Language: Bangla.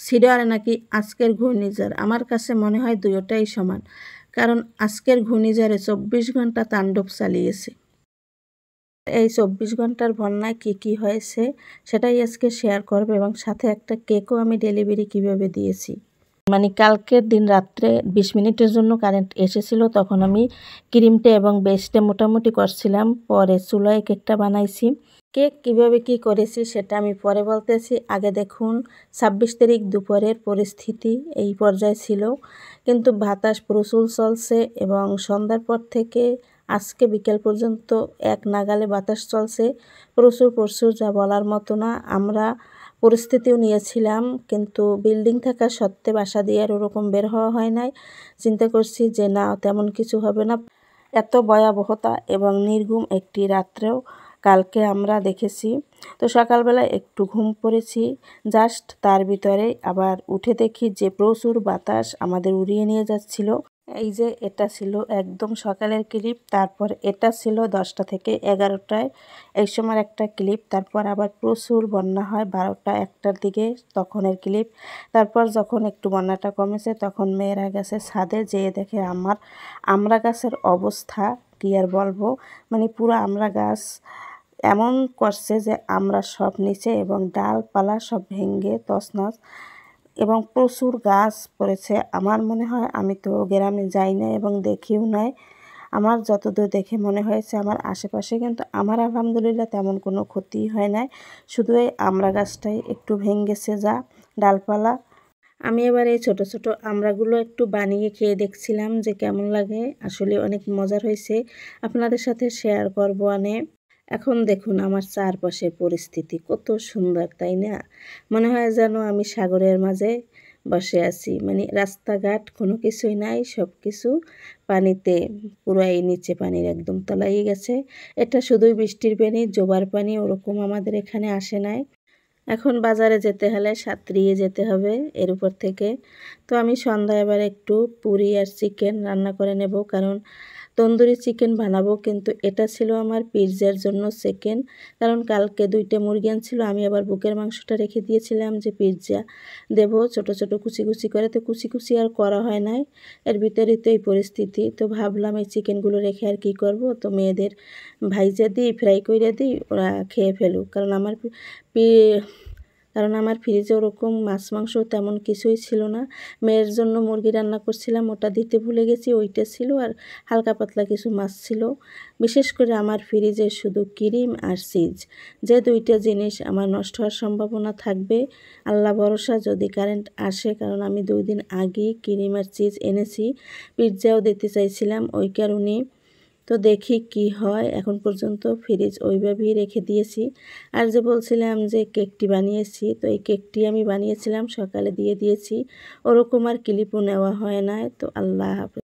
সিডরে নাকি আজকের ঘূর্ণিঝড়। আমার কাছে মনে হয় দুয়োটাই সমান, কারণ আজকের ঘূর্ণিঝড়ে 24 ঘন্টা তাণ্ডব চালিয়েছে। এই 24 ঘন্টার বন্যায় কি হয়েছে সেটাই আজকে শেয়ার করব, এবং সাথে একটা কেকও আমি ডেলিভারি কিভাবে দিয়েছি। মানে কালকের দিন রাত্রে 20 মিনিটের জন্য কারেন্ট এসেছিল, তখন আমি ক্রিমটা এবং বেসটা মোটামুটি করছিলাম, পরে চুলায় কেকটা বানাইছি। কেক কিভাবে কি করেছি সেটা আমি পরে বলতেছি। আগে দেখুন 26 তারিখ দুপুরের পরিস্থিতি এই পর্যায়ে ছিল, কিন্তু বাতাস প্রচুর চলছে এবং সন্ধ্যার পর থেকে আজকে বিকেল পর্যন্ত এক নাগালে বাতাস চলছে, প্রচুর, যা বলার মতো না। আমরা পরিস্থিতিও নিয়েছিলাম, কিন্তু বিল্ডিং থাকা সত্ত্বে বাসা দিয়ে আর ওরকম বের হওয়া হয় নাই। চিন্তা করছি যে না, তেমন কিছু হবে না। এত ভয়াবহতা এবং নির্ঘুম একটি রাত্রেও কালকে আমরা দেখেছি। তো সকালবেলা একটু ঘুম পড়েছি জাস্ট, তার ভিতরে আবার উঠে দেখি যে প্রচুর বাতাস আমাদের উড়িয়ে নিয়ে যাচ্ছিল। এই যে এটা ছিল একদম সকালের ক্লিপ, তারপর এটা ছিল 10টা থেকে 11টায় এই সময় একটা ক্লিপ, তারপর আবার প্রচুর বন্যা হয় 12টা 1টার দিকে, তখনের ক্লিপ। তারপর যখন একটু বন্যাটা কমেছে তখন মেয়েরা গেছে ছাদে, যেয়ে দেখে আমার আমড়া গাছের অবস্থা কী আর বলবো। মানে পুরো আমড়া গাছ এমন করছে যে আমরা সব নিচে এবং ডালপালা সব ভেঙে তছনছ, এবং প্রচুর গাছ পড়েছে। আমার মনে হয়, আমি তো গ্রামে যাই না এবং দেখিও নাই, আমার যতদূর দেখে মনে হয়েছে আমার আশেপাশে কিন্তু আমার আলহামদুলিল্লাহ তেমন কোনো ক্ষতি হয় নাই, শুধু এই আমড়া গাছটাই একটু ভেঙেছে যা ডালপালা। আমি এবার এই ছোট ছোট আমড়াগুলো একটু বানিয়ে খেয়ে দেখছিলাম যে কেমন লাগে। আসলে অনেক মজার হয়েছে, আপনাদের সাথে শেয়ার করবো আনে। এখন দেখুন আমার চারপাশের পরিস্থিতি কত সুন্দর, তাই না? মনে হয় যেন আমি সাগরের মাঝে বসে আছি। মানে রাস্তাঘাট কোনো কিছুই নাই, সব কিছু পানিতে পুরাই নিচে, পানির একদম তলায় গেছে। এটা শুধুই বৃষ্টির পানি, জোবার পানি ওরকম আমাদের এখানে আসে নাই। এখন বাজারে যেতে হলে সাঁতরিয়ে যেতে হবে এর উপর থেকে। তো আমি সন্ধ্যায় এবার একটু পুরি আর চিকেন রান্না করে নেব, কারণ তন্দুরি চিকেন বানাবো। কিন্তু এটা ছিল আমার পিৎজার জন্য সেকেন্ড, কারণ কালকে 2টা মুরগি আনছিল, আমি আবার বুকের মাংসটা রেখে দিয়েছিলাম যে পিৎজা দেব ছোট ছোট কুচি করে, তো কুচি আর করা হয় নাই। এর ভিতরেই তো এই পরিস্থিতি। তো ভাবলাম এই চিকেনগুলো রেখে আর কি করব, তো মেয়েদের ভাইজা দিই, ফ্রাই করে দিই, ওরা খেয়ে ফেলুক। কারণ আমার ফ্রিজে ওরকম মাছ মাংস তেমন কিছুই ছিল না। মেয়ের জন্য মুরগি রান্না করছিলাম, ওটা দিতে ভুলে গেছি, ওইটা ছিল, আর হালকা পাতলা কিছু মাছ ছিল। বিশেষ করে আমার ফ্রিজে শুধু ক্রিম আর চিজ, যে 2টা জিনিস আমার নষ্ট হওয়ার সম্ভাবনা থাকবে। আল্লাহ ভরসা যদি কারেন্ট আসে, কারণ আমি 2 দিন আগেই ক্রিম আর চিজ এনেছি, পিৎজাও দিতে চাইছিলাম ওই কারণে। তো দেখি কি হয়। এখন পর্যন্ত ফ্রিজ ওইভাবেই রেখে দিয়েছি। আর যে বলছিলাম যে কেকটি বানিয়েছি, তো এই কেকটি আমি বানিয়েছিলাম সকালে দিয়ে দিয়েছি, ওরকম আর ক্লিপও নেওয়া হয় না। তো আল্লাহ হাফেজ।